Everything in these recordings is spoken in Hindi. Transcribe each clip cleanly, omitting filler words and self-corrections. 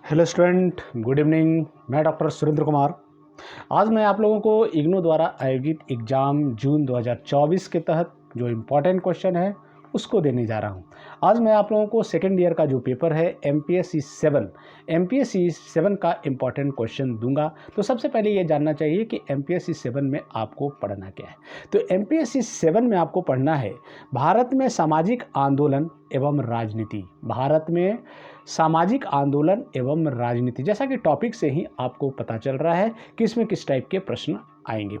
Hello student, good evening. मैं डॉक्टर सुरेंद्र कुमार। आज मैं आप लोगों को इग्नू द्वारा आयोजित एग्ज़ाम जून 2024 के तहत जो इम्पोर्टेंट क्वेश्चन है उसको देने जा रहा हूं। आज मैं आप लोगों को सेकेंड ईयर का जो पेपर है एमपीएससी 7 का इम्पोर्टेंट क्वेश्चन दूंगा। तो सबसे पहले ये जानना चाहिए कि एमपीएससी 7 में आपको पढ़ना क्या है। तो एमपीएससी 7 में आपको पढ़ना है भारत में सामाजिक आंदोलन एवं राजनीति। भारत में सामाजिक आंदोलन एवं राजनीति, जैसा कि टॉपिक से ही आपको पता चल रहा है कि इसमें किस टाइप के प्रश्न आएंगे।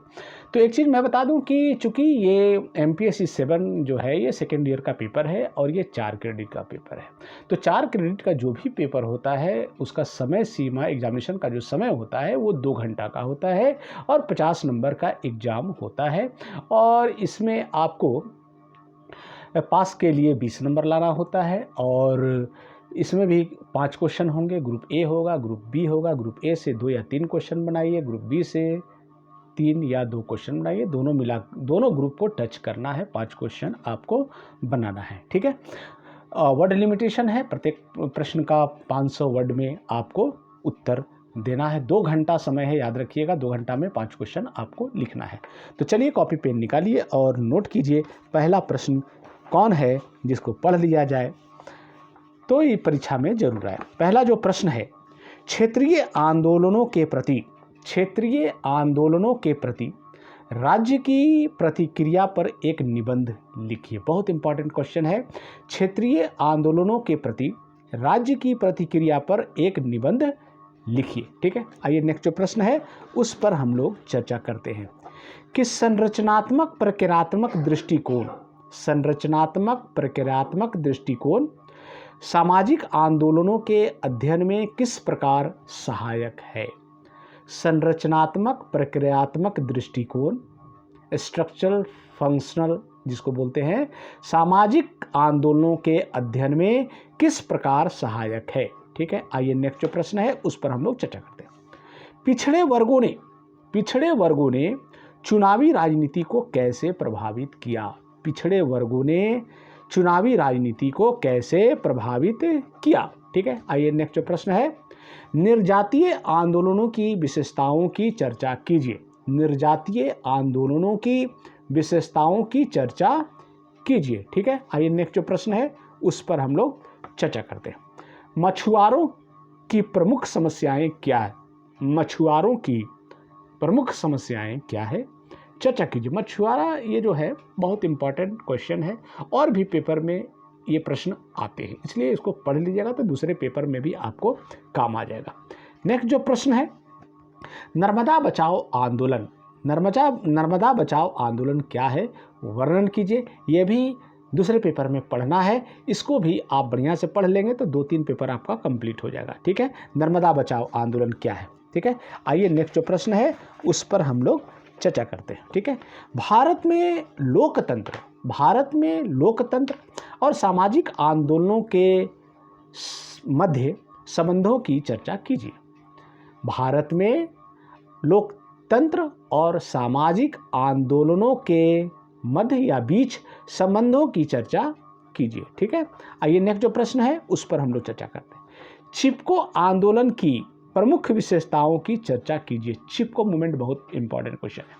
तो एक चीज़ मैं बता दूं कि चूंकि ये एमपीएससी 7 जो है ये सेकेंड ईयर का पेपर है और ये 4 क्रेडिट का पेपर है। तो 4 क्रेडिट का जो भी पेपर होता है उसका समय सीमा, एग्जामिनेशन का जो समय होता है वो 2 घंटा का होता है और 50 नंबर का एग्ज़ाम होता है। और इसमें आपको पास के लिए 20 नंबर लाना होता है और इसमें भी 5 क्वेश्चन होंगे। ग्रुप ए होगा, ग्रुप बी होगा। ग्रुप ए से 2 या 3 क्वेश्चन बनाइए, ग्रुप बी से 3 या 2 क्वेश्चन बनाइए। दोनों ग्रुप को टच करना है। 5 क्वेश्चन आपको बनाना है, ठीक है। वर्ड लिमिटेशन है, प्रत्येक प्रश्न का 500 वर्ड में आपको उत्तर देना है। 2 घंटा समय है, याद रखिएगा। 2 घंटा में 5 क्वेश्चन आपको लिखना है। तो चलिए कॉपी पेन निकालिए और नोट कीजिए पहला प्रश्न कौन है जिसको पढ़ लिया जाए तो ये परीक्षा में जरूर आए। पहला जो प्रश्न है, क्षेत्रीय आंदोलनों के प्रति राज्य की प्रतिक्रिया पर एक निबंध लिखिए। बहुत इंपॉर्टेंट क्वेश्चन है। क्षेत्रीय आंदोलनों के प्रति राज्य की प्रतिक्रिया पर एक निबंध लिखिए, ठीक है। आइए नेक्स्ट जो प्रश्न है उस पर हम लोग चर्चा करते हैं कि संरचनात्मक प्रक्रियात्मक दृष्टिकोण सामाजिक आंदोलनों के अध्ययन में किस प्रकार सहायक है। संरचनात्मक प्रक्रियात्मक दृष्टिकोण, स्ट्रक्चरल फंक्शनल जिसको बोलते हैं, सामाजिक आंदोलनों के अध्ययन में किस प्रकार सहायक है, ठीक है। आइए नेक्स्ट जो प्रश्न है उस पर हम लोग चर्चा करते हैं। पिछड़े वर्गों ने चुनावी राजनीति को कैसे प्रभावित किया। पिछड़े वर्गों ने चुनावी राजनीति को कैसे प्रभावित किया, ठीक है। आइए नेक्स्ट जो प्रश्न है, निर्जातीय आंदोलनों की विशेषताओं की चर्चा कीजिए। निर्जातीय आंदोलनों की विशेषताओं की चर्चा कीजिए, ठीक है। आइए नेक्स्ट जो प्रश्न है उस पर हम लोग चर्चा करते हैं। मछुआरों की प्रमुख समस्याएं क्या है। मछुआरों की प्रमुख समस्याएं क्या है, चर्चा कीजिए। मछुआरा ये जो है बहुत इंपॉर्टेंट क्वेश्चन है और भी पेपर में ये प्रश्न आते हैं, इसलिए इसको पढ़ लीजिएगा तो दूसरे पेपर में भी आपको काम आ जाएगा। नेक्स्ट जो प्रश्न है, नर्मदा बचाओ आंदोलन। नर्मदा बचाओ आंदोलन क्या है, वर्णन कीजिए। ये भी दूसरे पेपर में पढ़ना है, इसको भी आप बढ़िया से पढ़ लेंगे तो 2-3 पेपर आपका कंप्लीट हो जाएगा, ठीक है। नर्मदा बचाओ आंदोलन क्या है, ठीक है। आइए नेक्स्ट जो प्रश्न है उस पर हम लोग चर्चा करते हैं, ठीक है। भारत में लोकतंत्र और सामाजिक आंदोलनों के मध्य संबंधों की चर्चा कीजिए। भारत में लोकतंत्र और सामाजिक आंदोलनों के मध्य या बीच संबंधों की चर्चा कीजिए, ठीक है। आइए नेक्स्ट जो प्रश्न है उस पर हम लोग चर्चा करते हैं। चिपको आंदोलन की प्रमुख विशेषताओं की चर्चा कीजिए। चिपको मूवमेंट बहुत इंपॉर्टेंट क्वेश्चन है।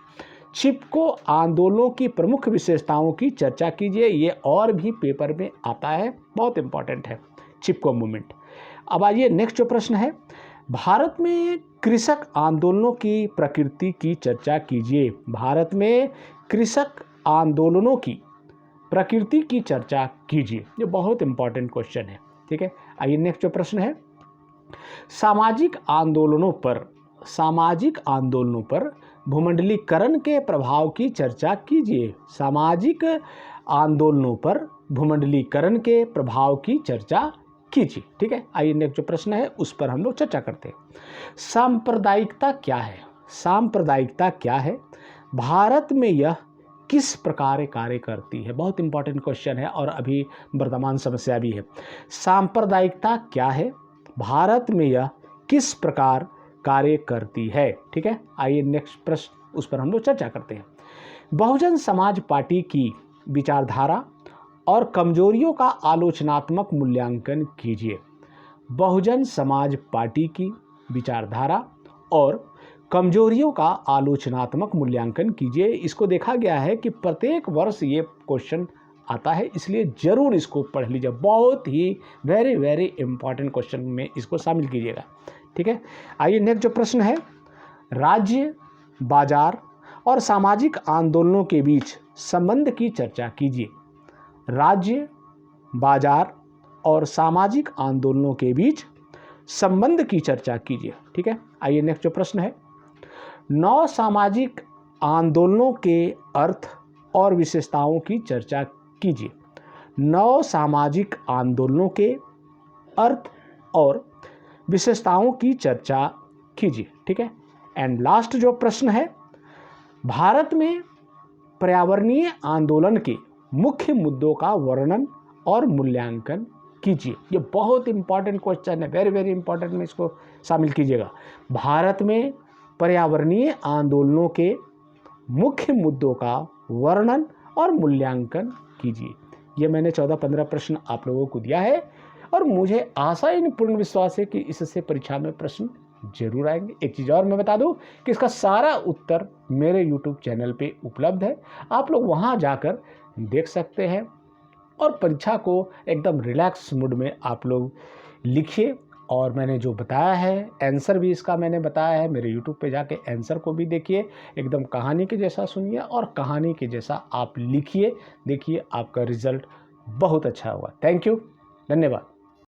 चिपको आंदोलनों की प्रमुख विशेषताओं की चर्चा कीजिए। ये और भी पेपर में आता है, बहुत इंपॉर्टेंट है चिपको मूवमेंट। अब आइए नेक्स्ट जो प्रश्न है, भारत में कृषक आंदोलनों की प्रकृति की चर्चा कीजिए। भारत में कृषक आंदोलनों की प्रकृति की चर्चा कीजिए। ये बहुत इंपॉर्टेंट क्वेश्चन है, ठीक है। आइए नेक्स्ट जो प्रश्न है, सामाजिक आंदोलनों पर भूमंडलीकरण के प्रभाव की चर्चा कीजिए। सामाजिक आंदोलनों पर भूमंडलीकरण के प्रभाव की चर्चा कीजिए, ठीक है। आइए नेक्स्ट जो प्रश्न है उस पर हम लोग चर्चा करते हैं। सांप्रदायिकता क्या है, भारत में यह किस प्रकार कार्य करती है। बहुत इंपॉर्टेंट क्वेश्चन है और अभी वर्तमान समस्या भी है। सांप्रदायिकता क्या है, भारत में यह किस प्रकार कार्य करती है, ठीक है। आइए नेक्स्ट प्रश्न उस पर हम लोग चर्चा करते हैं। बहुजन समाज पार्टी की विचारधारा और कमजोरियों का आलोचनात्मक मूल्यांकन कीजिए। बहुजन समाज पार्टी की विचारधारा और कमजोरियों का आलोचनात्मक मूल्यांकन कीजिए। इसको देखा गया है कि प्रत्येक वर्ष ये क्वेश्चन आता है, इसलिए ज़रूर इसको पढ़ लीजिए। बहुत ही वेरी वेरी इंपॉर्टेंट क्वेश्चन में इसको शामिल कीजिएगा। ठीक है, आइए नेक्स्ट जो प्रश्न है, राज्य, बाजार और सामाजिक आंदोलनों के बीच संबंध की चर्चा कीजिए। राज्य, बाजार और सामाजिक आंदोलनों के बीच संबंध की चर्चा कीजिए। ठीक है, आइए नेक्स्ट जो प्रश्न है, 9 सामाजिक आंदोलनों के अर्थ और विशेषताओं की चर्चा कीजिए। 9 सामाजिक आंदोलनों के अर्थ और विशेषताओं की चर्चा कीजिए। ठीक है, एंड लास्ट जो प्रश्न है, भारत में पर्यावरणीय आंदोलन के मुख्य मुद्दों का वर्णन और मूल्यांकन कीजिए। ये बहुत इंपॉर्टेंट क्वेश्चन है, वेरी वेरी इंपॉर्टेंट, में इसको शामिल कीजिएगा। भारत में पर्यावरणीय आंदोलनों के मुख्य मुद्दों का वर्णन और मूल्यांकन कीजिए। ये मैंने 14-15 प्रश्न आप लोगों को दिया है और मुझे आशा ही पूर्ण विश्वास है कि इससे परीक्षा में प्रश्न जरूर आएंगे। एक चीज़ और मैं बता दूं कि इसका सारा उत्तर मेरे YouTube चैनल पे उपलब्ध है, आप लोग वहां जाकर देख सकते हैं और परीक्षा को एकदम रिलैक्स मूड में आप लोग लिखिए। और मैंने जो बताया है आंसर भी इसका मैंने बताया है, मेरे YouTube पे जाके आंसर को भी देखिए, एकदम कहानी के जैसा सुनिए और कहानी के जैसा आप लिखिए। देखिए आपका रिजल्ट बहुत अच्छा होगा। थैंक यू, धन्यवाद।